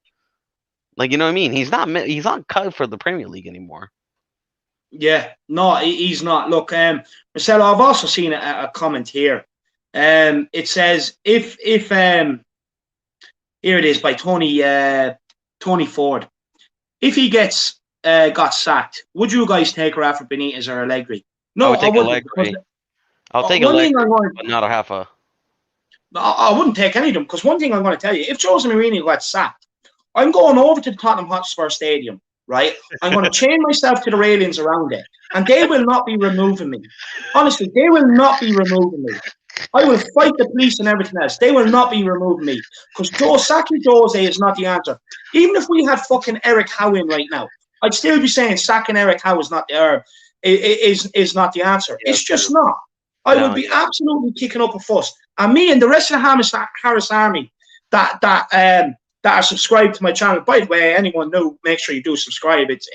You know what I mean? He's not cut for the Premier League anymore. Yeah, no, he's not. Look, Marcelo, I've also seen a comment here. It says, if here it is by Tony Ford. If he got sacked, would you guys take Rafa Benitez or Allegri? No, I would take Allegri. I'll take Allegri, but not a Rafa. I wouldn't take any of them, because one thing I'm going to tell you, if Jose Mourinho got sacked, I'm going over to the Tottenham Hotspur Stadium, right? I'm going to chain myself to the railings around it, and they will not be removing me. Honestly, they will not be removing me. I will fight the police and everything else. They will not be removing me, because sacking Jose is not the answer. Even if we had fucking Eric Howe in right now, I'd still be saying sacking Eric Howe is not the answer. Yeah, it's just not. I would be absolutely kicking up a fuss. And me and the rest of the Harris Army that are subscribed to my channel. By the way, anyone new, make sure you do subscribe. It's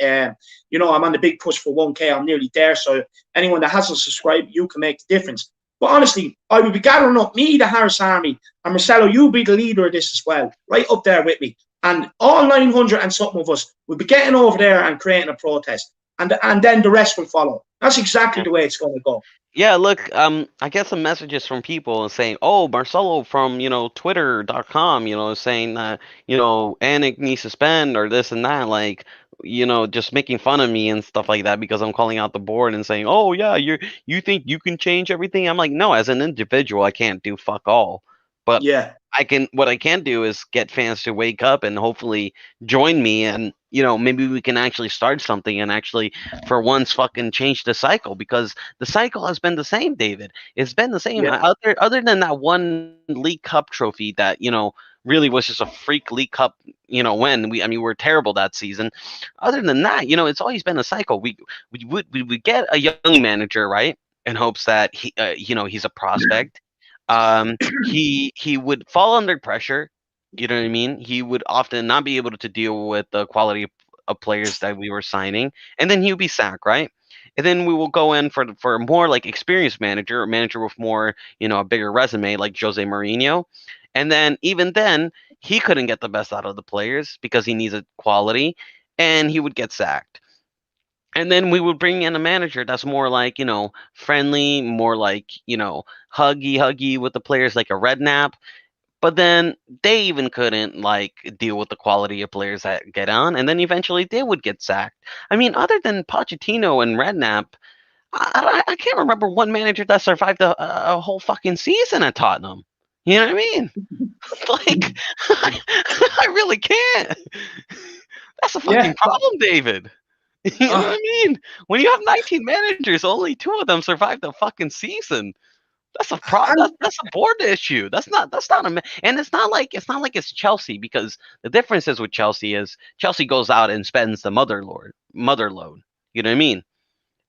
you know, I'm on the big push for 1K. I'm nearly there. So anyone that hasn't subscribed, you can make the difference. But honestly, I would be gathering up me, the Harris Army, and Marcelo, you'll be the leader of this as well, right up there with me. And all 900 and something of us will be getting over there and creating a protest. And then the rest will follow. That's exactly the way it's going to go. Yeah, look, I get some messages from people saying, "Oh, Marcelo from Twitter.com, saying that Enic needs to spend or this and that, like, just making fun of me and stuff like that because I'm calling out the board and saying, "Oh yeah, you think you can change everything?" I'm like, no, as an individual, I can't do fuck all, but yeah, what I can do is get fans to wake up and hopefully join me, and maybe we can actually start something and actually for once fucking change the cycle, because the cycle has been the same, David. It's been the same. Yeah. Other than that one League Cup trophy that really was just a freak League Cup win. We were terrible that season. Other than that, it's always been a cycle. We would get a young manager, right, in hopes that he's a prospect. He would fall under pressure. You know what I mean? He would often not be able to deal with the quality of players that we were signing, and then he would be sacked, right? And then we will go in for a more like experienced manager, a manager with more, a bigger resume, like Jose Mourinho. And then even then, he couldn't get the best out of the players because he needs a quality, and he would get sacked. And then we would bring in a manager that's more like, friendly, more like, huggy with the players, like a Redknapp. But then they even couldn't like deal with the quality of players that get on, and then eventually they would get sacked. I mean, other than Pochettino and Redknapp, I can't remember one manager that survived a whole fucking season at Tottenham. You know what I mean? Like, I really can't. That's a fucking problem, David. You know what I mean? When you have 19 managers, only 2 of them survived the fucking season. That's a problem. That's a board issue. That's not and it's not like it's Chelsea, because the difference is with Chelsea is Chelsea goes out and spends the mother load. You know what I mean?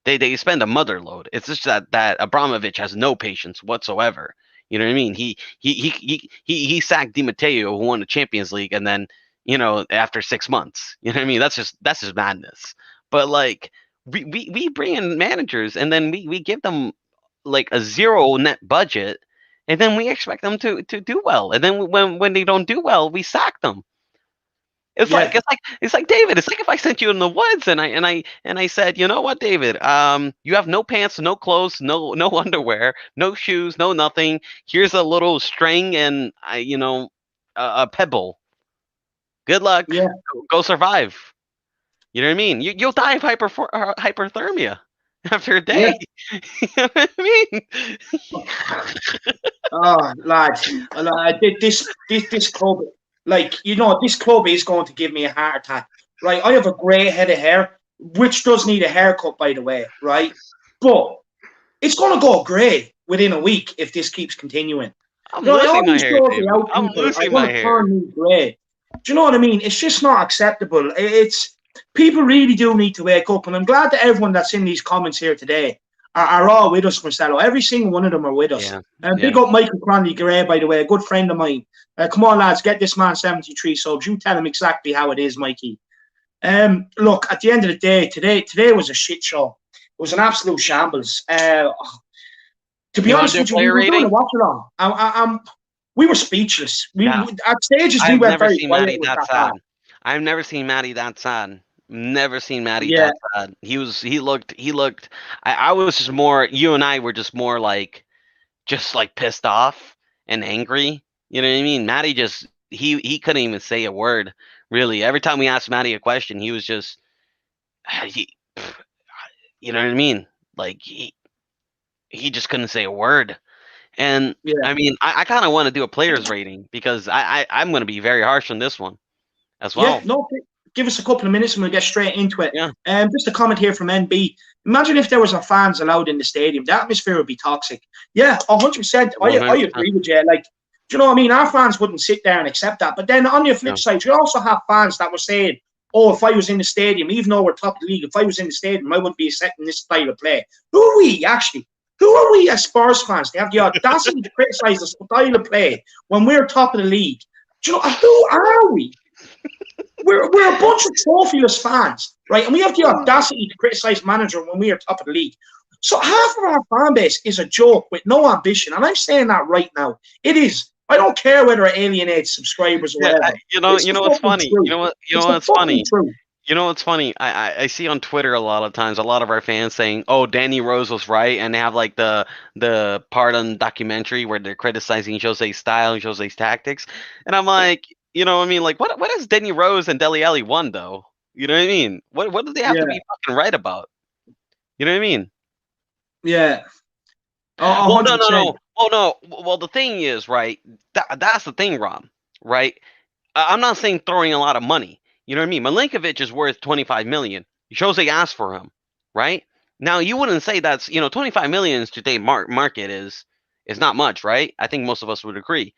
They spend a mother load. It's just that Abramovich has no patience whatsoever. You know what I mean? He sacked Di Matteo, who won the Champions League, and then after 6 months. You know what I mean? That's just madness. But like we bring in managers and then we give them like a 0 net budget, and then we expect them to do well, and then when they don't do well, we sack them. It's like David. It's like if I sent you in the woods and I said, you know what, David, you have no pants, no clothes, no underwear, no shoes, no nothing. Here's a little string and a pebble. Good luck. Yeah. Go survive. You know what I mean? You'll die of hyperthermia after a day. Yeah. You know what I mean? Oh, lads, this club, this club is going to give me a heart attack, right? I have a grey head of hair, which does need a haircut, by the way, right? But it's going to go grey within a week if this keeps continuing. I'm losing my hair, David. I'm losing my hair. Grey. Do you know what I mean? It's just not acceptable. People really do need to wake up, and I'm glad that everyone that's in these comments here today are all with us, Marcelo. Every single one of them are with us. Yeah. Big up Michael Cronley Gray, by the way, a good friend of mine. Come on, lads, get this man 73 subs. You tell him exactly how it is, Mikey. Look, at the end of the day, today was a shit show. It was an absolute shambles. To be honest with you, we were doing a watch along. We were speechless. At stages, we went very quiet. I've never seen Matty that sad. Never seen Matty that sad. He looked. I was just more. You and I were just more like pissed off and angry. You know what I mean? Matty just he couldn't even say a word. Really, every time we asked Matty a question, he was just you know what I mean? Like he just couldn't say a word. And I mean, I kind of want to do a players rating because I'm going to be very harsh on this one as well. Yeah, no, give us a couple of minutes and we'll get straight into it. Yeah. Just a comment here from NB. Imagine if there was no fans allowed in the stadium. The atmosphere would be toxic. Yeah, 100%. I agree with you. Like, do you know what I mean? Our fans wouldn't sit there and accept that. But then on the flip side, you also have fans that were saying, oh, if I was in the stadium, even though we're top of the league, if I was in the stadium, I wouldn't be accepting this style of play. Who are we, actually? Who are we as Spurs fans? They have the audacity to criticise the style of play when we're top of the league. Do you know, who are we? We're a bunch of trophyless fans, right? And we have the audacity to criticise manager when we are top of the league. So half of our fan base is a joke with no ambition. And I'm saying that right now. It is. I don't care whether it alienates subscribers or whatever. You know what's funny? True. You know what's funny? True. You know what's funny? I see on Twitter a lot of times a lot of our fans saying, "Oh, Danny Rose was right," and they have like the part on documentary where they're criticizing Jose's style and Jose's tactics, and I'm like, you know what I mean? Like, what has Danny Rose and Dele Alli won though? You know what I mean? What do they have to be fucking right about? You know what I mean? Yeah. Well, no. Oh no. Well, the thing is, right? That's the thing, Rob. Right? I'm not saying throwing a lot of money. You know what I mean? Milinkovic is worth 25 million. Jose asked for him, right? Now you wouldn't say that's 25 million to today's market is not much, right? I think most of us would agree.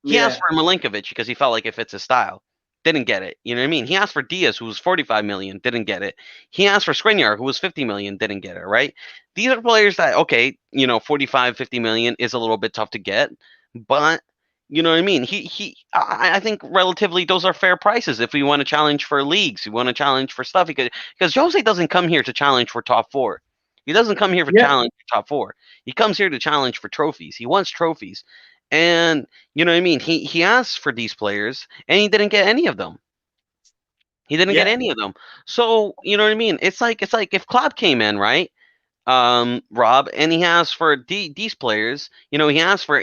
He asked for Milinkovic because he felt like it fits his style. Didn't get it. You know what I mean? He asked for Diaz, who was 45 million, didn't get it. He asked for Skriniar, who was 50 million, didn't get it, right? These are players that, okay, 45, 50 million is a little bit tough to get, but you know what I mean? I think relatively those are fair prices if we want to challenge for leagues, we want to challenge for stuff, because Jose doesn't come here to challenge for top 4. He doesn't come here for challenge for top 4. He comes here to challenge for trophies. He wants trophies. And you know what I mean? He asked for these players and he didn't get any of them. He didn't get any of them. So, you know what I mean? It's like if Klopp came in, right? Rob, and he asked for these players. He asked for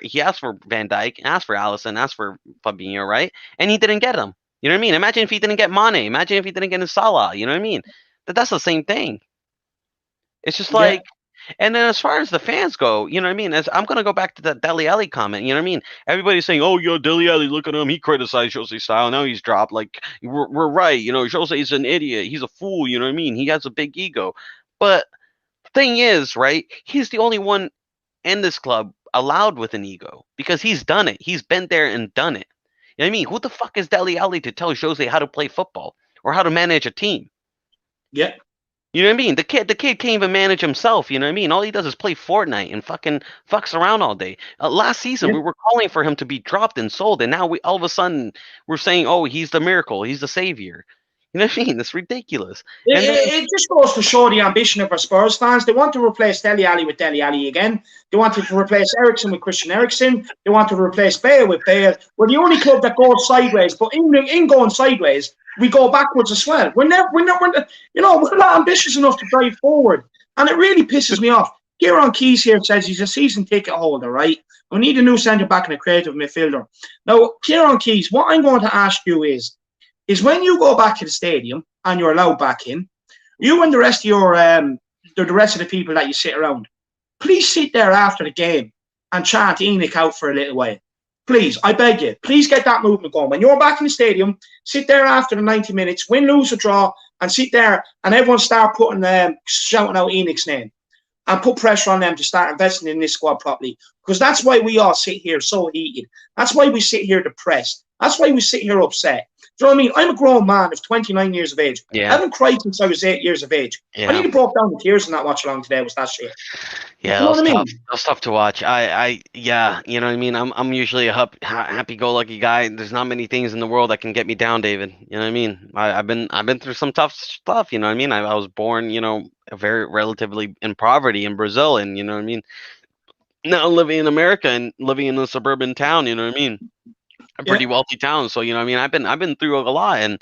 Van Dijk, asked for Alisson, asked for Fabinho, right? And he didn't get them. You know what I mean? Imagine if he didn't get Mane. Imagine if he didn't get Salah. You know what I mean? That's the same thing. It's just like, and then as far as the fans go, you know what I mean? As I'm gonna go back to that Dele Alli comment. You know what I mean? Everybody's saying, "Oh, Dele Alli, look at him. He criticized Jose's style. Now he's dropped." Like we're right. Jose's an idiot. He's a fool. You know what I mean? He has a big ego, but thing is, right, he's the only one in this club allowed with an ego because he's done it. He's been there and done it. You know what I mean? Who the fuck is Dele Alli to tell Jose how to play football or how to manage a team? Yeah. You know what I mean? The kid can't even manage himself. You know what I mean? All he does is play Fortnite and fucking fucks around all day. Last season, we were calling for him to be dropped and sold, and now all of a sudden we're saying, "Oh, he's the miracle. He's the savior." You know what I mean? It's ridiculous. It just goes to show the ambition of our Spurs fans. They want to replace Dele Alli with Dele Alli again. They wanted to replace Eriksen with Christian Eriksen. They want to replace Bale with Bale. We're the only club that goes sideways, but in going sideways, we go backwards as well. We're not ambitious enough to drive forward, and it really pisses me off. Kieran Keys here says he's a season ticket holder, right? We need a new centre back and a creative midfielder. Now, Kieran Keys, what I'm going to ask you is when you go back to the stadium and you're allowed back in, you and the rest of the rest of the people that you sit around, please sit there after the game and chant Enic out for a little while. Please, I beg you. Please get that movement going. When you're back in the stadium, sit there after the 90 minutes, win, lose, or draw, and sit there and everyone start shouting out Enic's name and put pressure on them to start investing in this squad properly. Because that's why we all sit here so heated. That's why we sit here depressed. That's why we sit here upset. Do you know what I mean? I'm a grown man of 29 years of age. I haven't cried since I was 8 years of age. I nearly broke down in tears in that watch along today. Was that shit? Yeah, you know what I mean? That's tough to watch. You know what I mean? I'm usually a happy-go-lucky guy. There's not many things in the world that can get me down, David. You know what I mean? I've been through some tough stuff. You know what I mean? I was born, very relatively in poverty in Brazil, and you know what I mean. Now living in America and living in a suburban town. You know what I mean? A pretty wealthy town. So, you know what I mean? I've been through a lot, and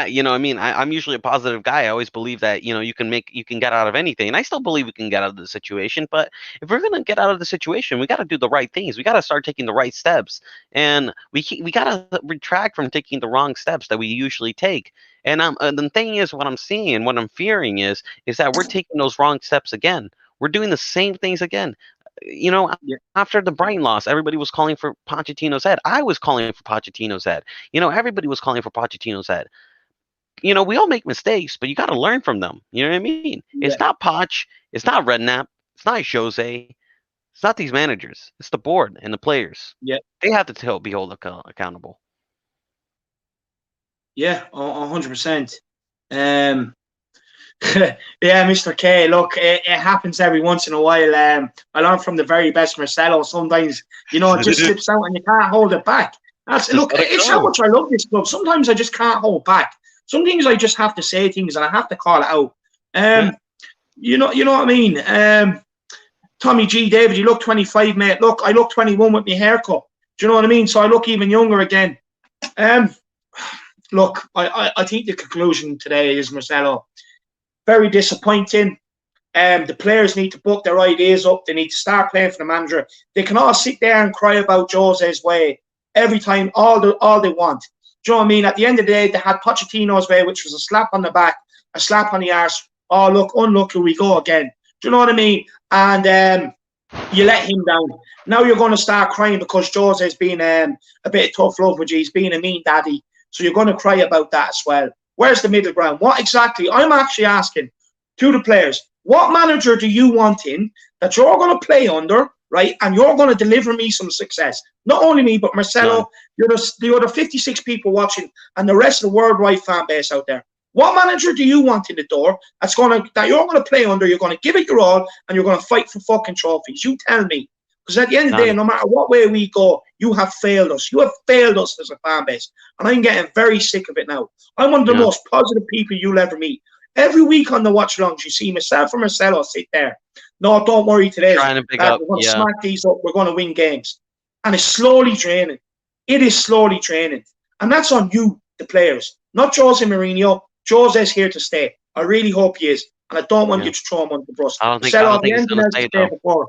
you know what I mean? I'm usually a positive guy. I always believe that, you can get out of anything. And I still believe we can get out of the situation, but if we're going to get out of the situation, we got to do the right things. We got to start taking the right steps. And we got to retract from taking the wrong steps that we usually take. And the thing is, what I'm seeing and what I'm fearing is that we're taking those wrong steps again. We're doing the same things again. After the Brighton loss, everybody was calling for Pochettino's head. I was calling for Pochettino's head. Everybody was calling for Pochettino's head. We all make mistakes, but you got to learn from them. You know what I mean? It's not Poch. It's not Redknapp. It's not Jose. It's not these managers. It's the board and the players. Yeah. They have to be held accountable. Yeah, 100%. Yeah, Mr. K. Look, it happens every once in a while. I learned from the very best Marcelo. Sometimes, it just slips out and you can't hold it back. Just let it It's how go. much I love this club. Sometimes I just can't hold back. Some things I just have to say things and I have to call it out. Yeah. You know what I mean? Tommy G, David, you look 25, mate. Look, I look 21 with my haircut. Do you know what I mean? So I look even younger again. Look, I think the conclusion today is, Marcelo, very disappointing. The players need to book their ideas up. They need to start playing for the manager. They can all sit there and cry about Jose's way every time, all they want. Do you know what I mean? At the end of the day, they had Pochettino's way, which was a slap on the back, a slap on the arse. Oh, look, unlucky, we go again. Do you know what I mean? And you let him down. Now you're going to start crying because Jose's been a bit of tough love with you. He's been a mean daddy. So you're going to cry about that as well. Where's the middle ground? What exactly? I'm actually asking to the players, what manager do you want in that you're going to play under, right? And you're going to deliver me some success. Not only me, but Marcelo, you're the 56 people watching and the rest of the worldwide fan base out there. What manager do you want in the door that you're going to play under, you're going to give it your all, and you're going to fight for fucking trophies? You tell me. Because at the end of the day, no matter what way we go, you have failed us. You have failed us as a fan base. And I'm getting very sick of it now. I'm one of the most positive people you'll ever meet. Every week on the watch-alongs, you see myself and Marcelo sit there. No, don't worry today. Trying to pick up. We're going to smack these up. We're going to win games. And it's slowly draining. It is slowly draining. And that's on you, the players. Not Jose Mourinho. Jose's here to stay. I really hope he is. And I don't want you to throw him under the bus. I don't think he's going to stay, though.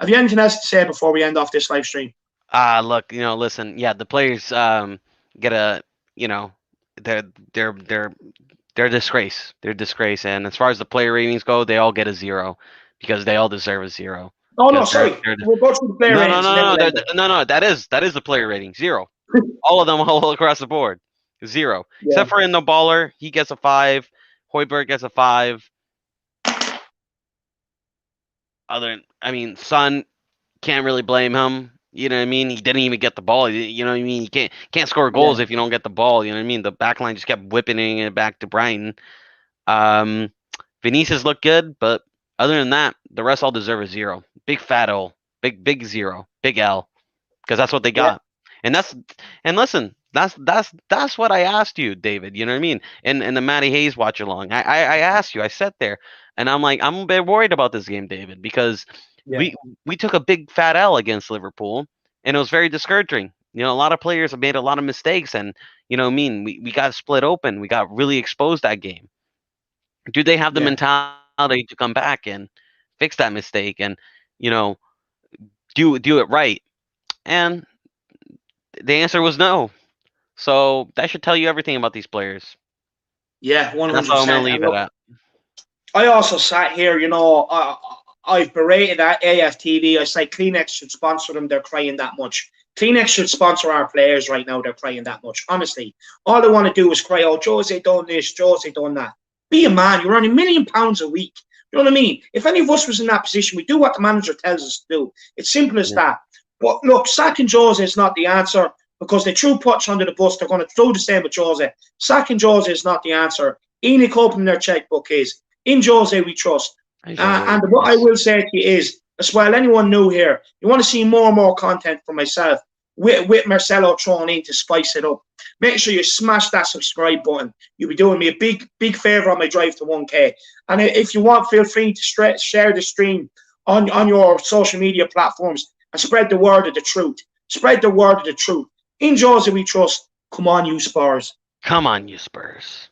Have you anything else to say before we end off this live stream? Look, listen, the players get a, they're a disgrace. They're a disgrace, and as far as the player ratings go, they all get a 0 because they all deserve a 0. Oh no, sorry. We'll go through the player ratings. No. That is the player rating 0. All of them, all across the board, 0. Yeah. Except for the baller, he gets a 5. Højbjerg gets a 5. Son, can't really blame him. You know what I mean? He didn't even get the ball. You know what I mean? You can't score goals if you don't get the ball. You know what I mean? The back line just kept whipping it back to Brighton. Vinicius looked good, but other than that, the rest all deserve a 0. Big fat O. Big 0. Big L. Because that's what they got. And listen, that's what I asked you, David. You know what I mean? And the Matty Hayes watch along. I asked you. I sat there and I'm like, I'm a bit worried about this game, David, because we took a big fat L against Liverpool, and it was very discouraging. A lot of players have made a lot of mistakes, and we got split open. We got really exposed that game. Do they have the mentality to come back and fix that mistake and do it right? And the answer was no. So that should tell you everything about these players. Yeah, 100%. That's how I'm going to leave it at. I also sat here, I've berated at AFTV. I say Kleenex should sponsor them. They're crying that much. Kleenex should sponsor our players right now. They're crying that much. Honestly, all they want to do is cry, oh, Jose done this, Jose done that. Be a man. You're earning £1 million a week. You know what I mean? If any of us was in that position, we do what the manager tells us to do. It's simple as that. But look, sacking Jose is not the answer because they threw Poch under the bus. They're going to do the same with Jose. Sacking Jose is not the answer. Enic opening their checkbook is. In Jose we trust. And what I will say to you is, as well, anyone new here, you want to see more and more content from myself with Marcelo thrown in to spice it up. Make sure you smash that subscribe button. You'll be doing me a big favor on my drive to 1K. And if you want, feel free to share the stream on your social media platforms and spread the word of the truth. Spread the word of the truth. In Jose we trust. Come on, you Spurs. Come on, you Spurs.